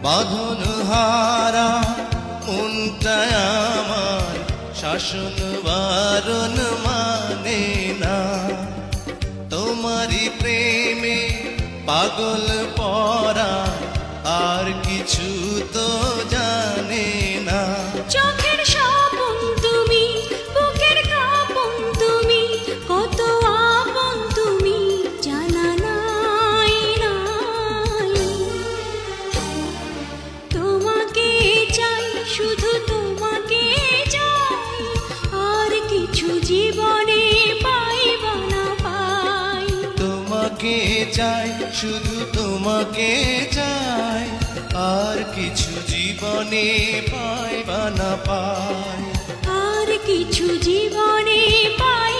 বাঁধন হারা মনটায় আমার শাসন বারণ মানে না। তোমারই প্রেমে পাগল পরা আর কিছু তো জানে না। চোখের স্বপন তুমি, বুকের কাঁপন তুমি, কত আপন তুমি জানা নাই নাই। তোমাকে চাই, শুধু তোমাকে চাই, আর কিছু জীবনে পাইবা না পাই। তোমাকে চাই, শুধু তোমাকে চাই, আর কিছু জীবনে পাইবা না পাই। আর কিছু জীবনে পাই